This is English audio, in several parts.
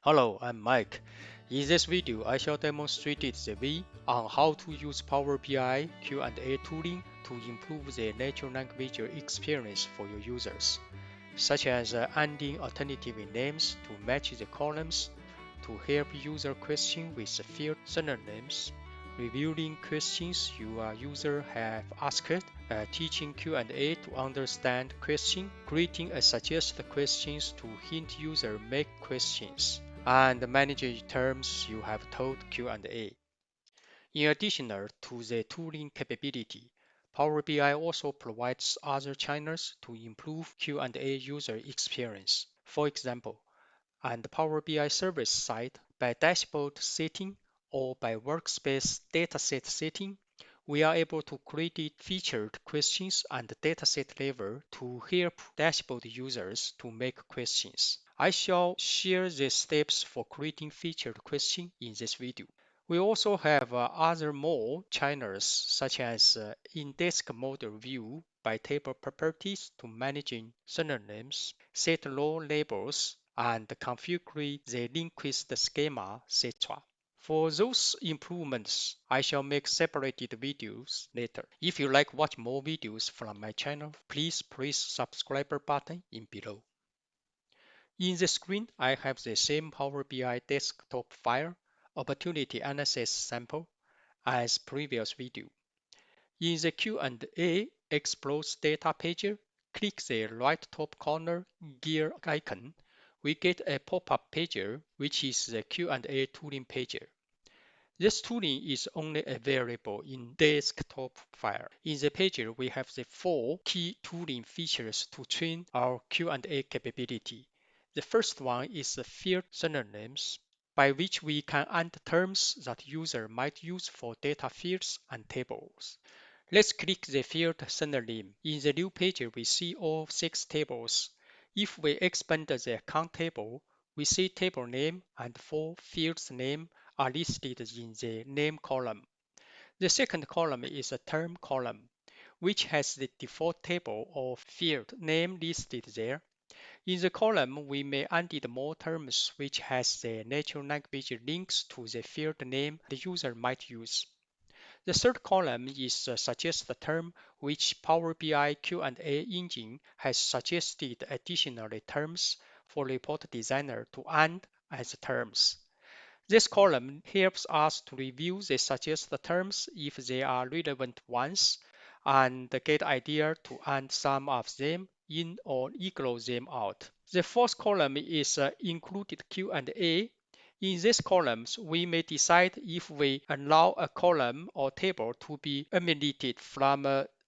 Hello, I'm Mike. In this video, I shall demonstrate the way on how to use Power BI Q&A tooling to improve the natural language experience for your users, such as adding alternative names to match the columns, to help user question with field synonyms, reviewing questions your user have asked, teaching Q&A to understand question, creating a suggested questions to hint user make questions, and manage terms you have told Q&A. In addition to the tooling capability, Power BI also provides other channels to improve Q&A user experience. For example, on the Power BI service side, by dashboard setting or by workspace dataset setting, we are able to create featured questions and dataset level to help dashboard users to make questions. I shall share the steps for creating featured question in this video. We also have other more channels such as index model view by table properties to managing synonyms, set row labels, and configure the linked schema, etc. For those improvements, I shall make separated videos later. If you like watch more videos from my channel, please press subscribe button in below. In the screen, I have the same Power BI desktop file, opportunity analysis sample, as previous video. In the Q&A Explores data page, click the right top corner gear icon. We get a pop-up page, which is the Q&A tooling page. This tooling is only available in desktop file. In the page, we have the 4 key tooling features to train our Q&A capability. The first one is the field synonyms, by which we can add terms that user might use for data fields and tables. Let's click the field synonym. In the new page, we see all 6 tables. If we expand the account table, we see table name and 4 fields name are listed in the name column. The second column is a term column, which has the default table of field name listed there. In the column, we may add more terms which has the natural language links to the field name the user might use. The third column is a suggested term which Power BI Q&A engine has suggested additional terms for report designer to add as terms. This column helps us to review the suggested terms if they are relevant ones and get idea to add some of them in or equal them out. The fourth column is included Q&A. In these columns, we may decide if we allow a column or table to be eliminated from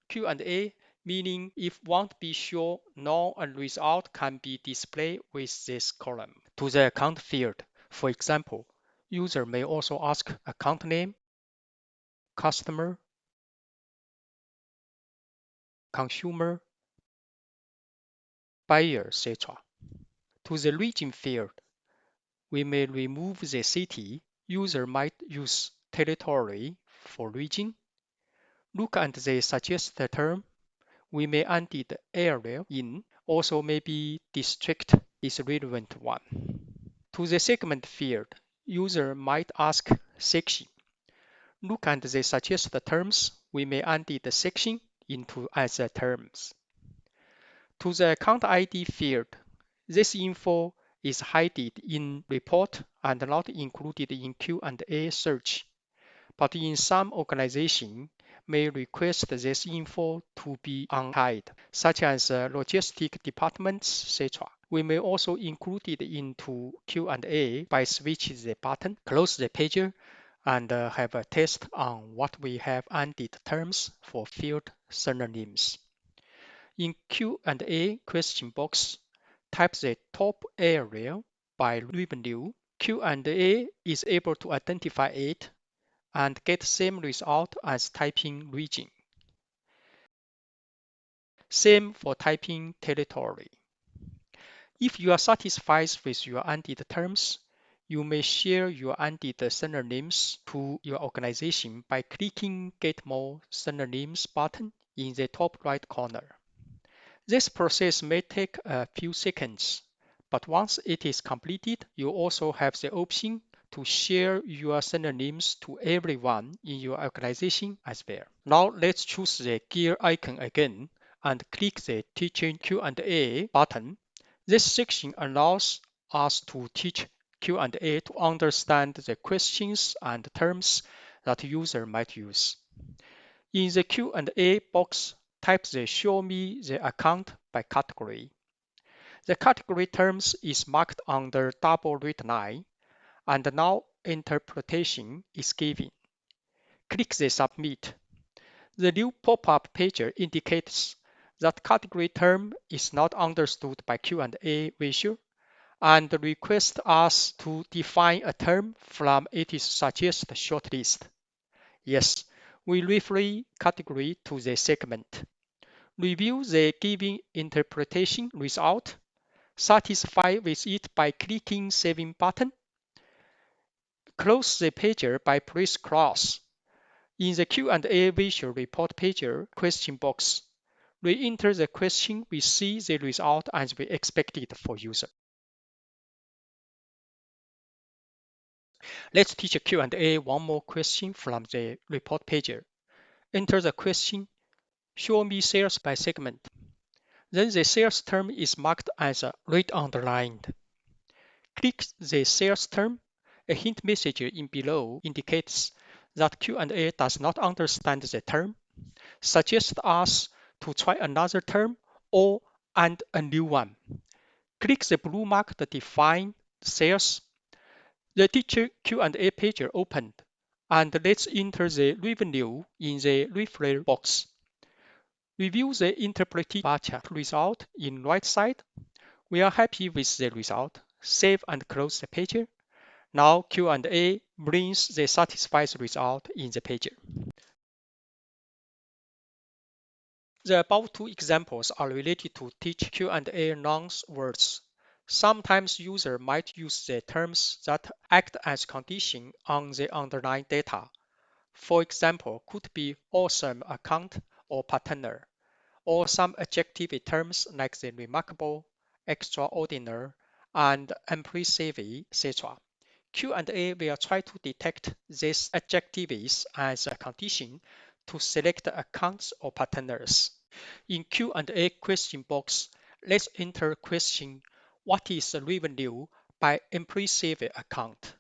Q&A, meaning if want be sure no result can be displayed with this column. To the account field, for example, user may also ask account name, customer, consumer, buyer, etc. To the region field, we may remove the city. User might use territory for region. Look at the suggested term. We may add the area in. Also maybe district is relevant one. To the segment field, user might ask section. Look at the suggested terms. We may add the section into as terms. To the account ID field, this info is hidden in report and not included in Q&A search, but in some organization may request this info to be unhide, such as logistic departments, etc. We may also include it into Q&A by switching the button, close the page, and have a test on what we have added terms for field synonyms. In Q&A question box, type the top area by revenue. Q&A is able to identify it and get same result as typing region. Same for typing territory. If you are satisfied with your added terms, you may share your added synonyms to your organization by clicking Get More Synonyms button in the top right corner. This process may take a few seconds, But once it is completed, you also have the option to share your synonyms to everyone in your organization as well. Now let's choose the gear icon again and click the Teaching Q&A button. This section allows us to teach Q&A to understand the questions and terms that user might use. In the Q&A box, type the Show me the account by category. The category terms is marked under double red line, and now interpretation is given. Click the Submit. The new pop-up page indicates that category term is not understood by Q&A visual and requests us to define a term from its suggested shortlist. Yes, we refer category to the segment. Review the given interpretation result. Satisfied with it by clicking Saving button. Close the page by press cross. In the Q&A visual report page question box, re-enter the question. We see the result as we expected for user. Let's teach a Q&A one more question from the report page. Enter the question, show me sales by segment. Then the sales term is marked as red underlined. Click the sales term. A hint message in below indicates that Q&A does not understand the term, suggests us to try another term or and a new one. Click the blue mark to define sales. The teacher Q&A page opened, and let's enter the revenue in the referral box. Review the interpreted bar chart result in right side. We are happy with the result. Save and close the page. Now Q&A brings the satisfied result in the page. The above two examples are related to teach Q&A nouns words. Sometimes user might use the terms that act as condition on the underlying data. For example, could be awesome account or partner, or some adjective terms like the remarkable, extraordinary, and impressive, etc. Q&A will try to detect these adjectives as a condition to select accounts or partners. In Q&A question box, let's enter question, what is the revenue by impressive account?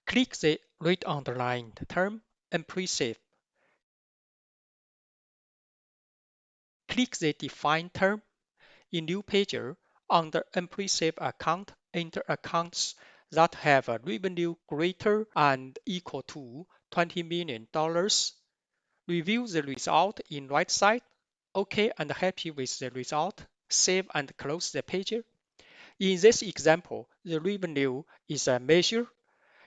Click the red underlined term impressive. Click the define term. In new page, under impressive account, enter accounts that have a revenue greater and equal to $20 million. Review the result in right side. OK and happy with the result. Save and close the page. In this example, the revenue is a measure.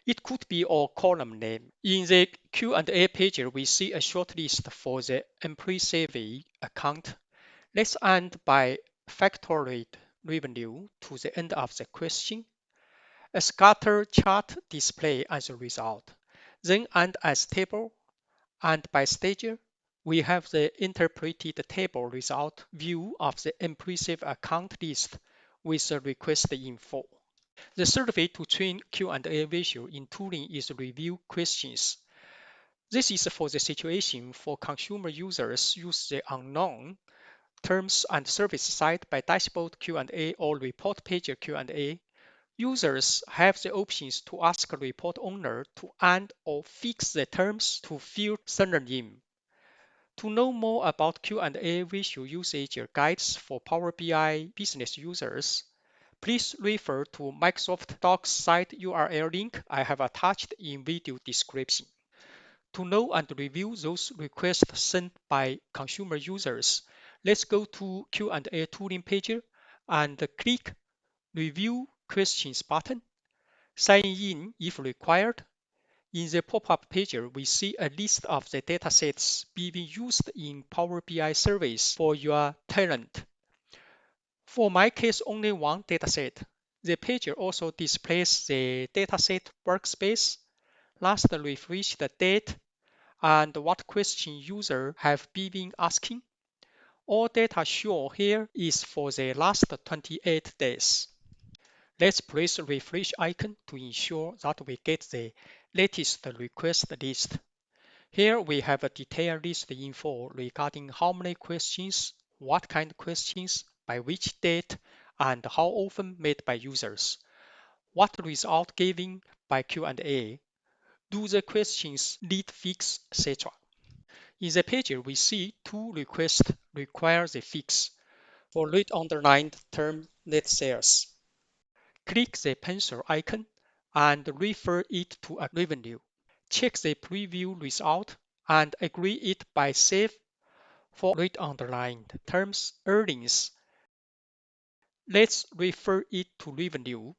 It could be a column name. In the Q&A page, we see a short list for the impressive account. Let's end by factorial revenue to the end of the question. A scatter chart display as a result. Then end as table, and by stage, we have the interpreted table result view of the impressive account list with the request info. The third way to train Q&A visual in tooling is review questions. This is for the situation for consumer users use the unknown terms and service side by dashboard Q&A or report page Q&A. Users have the options to ask a report owner to add or fix the terms to field synonym. To know more about Q&A visual usage guides for Power BI business users, please refer to Microsoft Docs site URL link I have attached in video description. To know and review those requests sent by consumer users, let's go to Q&A tooling page and click Review Questions button. Sign in if required. In the pop-up page, we see a list of the datasets being used in Power BI service for your tenant. For my case, only one dataset. The page also displays the dataset workspace, last refreshed date, and what question user have been asking. All data shown here is for the last 28 days. Let's press refresh icon to ensure that we get the latest request list. Here we have a detailed list info regarding how many questions, what kind of questions, by which date, and how often made by users. What result given by Q&A? Do the questions need fix, etc. In the page, we see two requests require the fix. For read underlined term net sales, click the pencil icon and refer it to a revenue. Check the preview result and agree it by save. For read underlined terms earnings, let's refer it to revenue.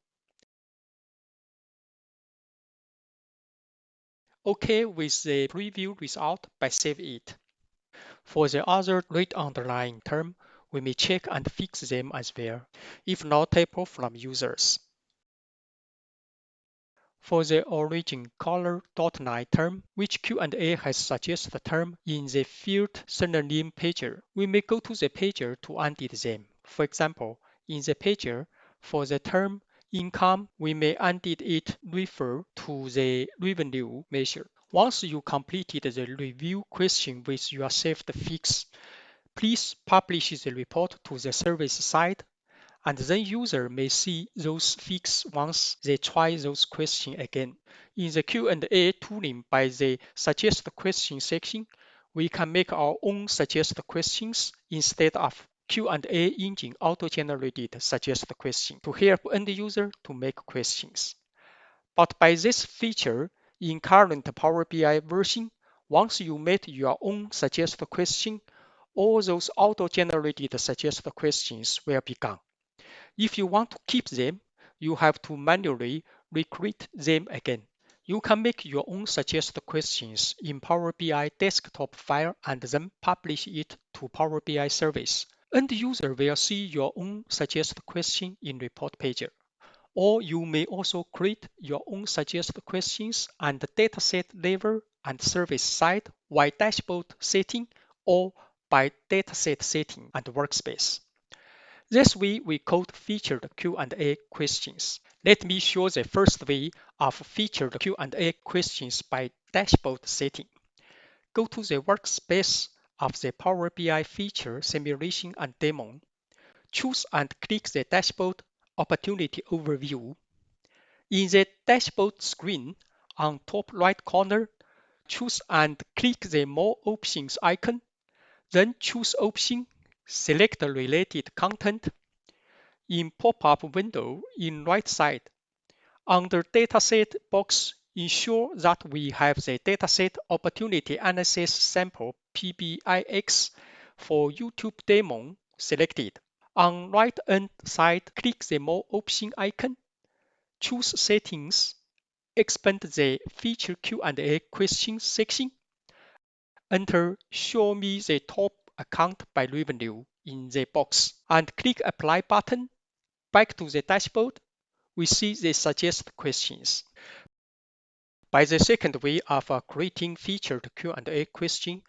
OK with the preview result by save it. For the other read underlying term, we may check and fix them as well, if not table from users. For the origin color.line term, which Q&A has suggested the term in the field synonym pager, we may go to the pager to edit them. For example, in the pager, for the term income, we may edit it refer to the revenue measure. Once you completed the review question with your saved fix, please publish the report to the service side, and then user may see those fixes once they try those questions again. In the Q&A tooling by the suggest question section, we can make our own suggest questions instead of Q&A engine auto-generated suggest question to help end user to make questions. But by this feature, in current Power BI version, once you made your own suggest question, all those auto-generated suggest questions will be gone. If you want to keep them, you have to manually recreate them again. You can make your own suggest questions in Power BI desktop file and then publish it to Power BI service. End user will see your own suggest question in report pager. Or you may also create your own suggest questions and dataset level and service side by dashboard setting or by dataset setting and workspace. This way we code featured Q&A questions. Let me show the first way of featured Q&A questions by dashboard setting. Go to the workspace of the Power BI feature simulation and demo. Choose and click the dashboard opportunity overview. In the dashboard screen, on top right corner, choose and click the More Options icon. Then choose Option, select the related content. In pop-up window in right side, under Dataset box, ensure that we have the Dataset Opportunity Analysis Sample PBIX for YouTube demo selected. On right-hand side, click the More Option icon. Choose Settings, expand the Feature Q&A Questions section. Enter Show me the top account by revenue in the box and click Apply button. Back to the dashboard, we see the suggest questions. By the second way of creating featured Q&A question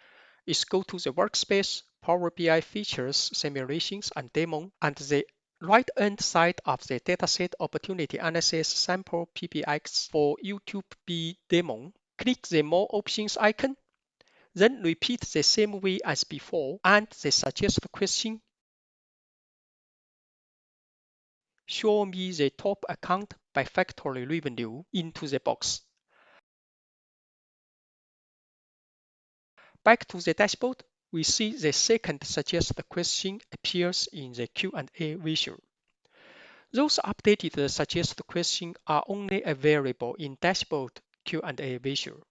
is go to the workspace, Power BI features, simulations, and demo, and the right-hand side of the dataset opportunity analysis sample PBX for YouTube B demo. Click the More Options icon, then repeat the same way as before and the suggest question. Show me the top account by factory revenue into the box. Back to the dashboard, we see the second suggest question appears in the Q&A visual. Those updated suggest questions are only available in dashboard Q&A visual.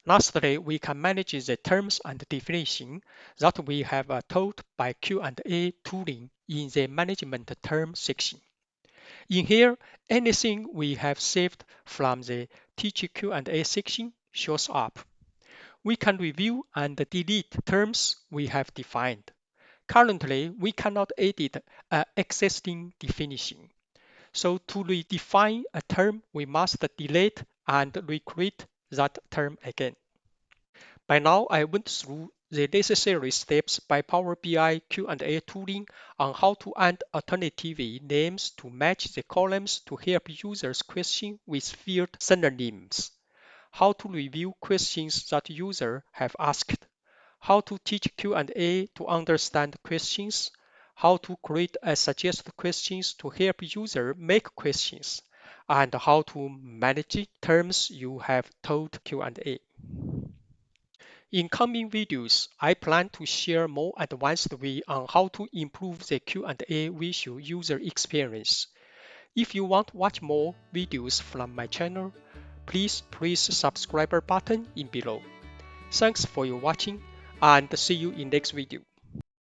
Lastly, we can manage the terms and definition that we have taught by Q&A tooling in the management term section. In here, anything we have saved from the Teach Q&A section shows up. We can review and delete terms we have defined. Currently, we cannot edit an existing definition. So to redefine a term, we must delete and recreate that term again. By now, I went through the necessary steps by Power BI Q&A tooling on how to add alternative names to match the columns to help users question with field synonyms, how to review questions that users have asked, how to teach Q&A to understand questions, how to create and suggest questions to help users make questions, and how to manage terms you have told Q&A. In coming videos, I plan to share more advanced way on how to improve the Q&A visual user experience. If you want to watch more videos from my channel, please press the subscribe button in below. Thanks for your watching and see you in next video.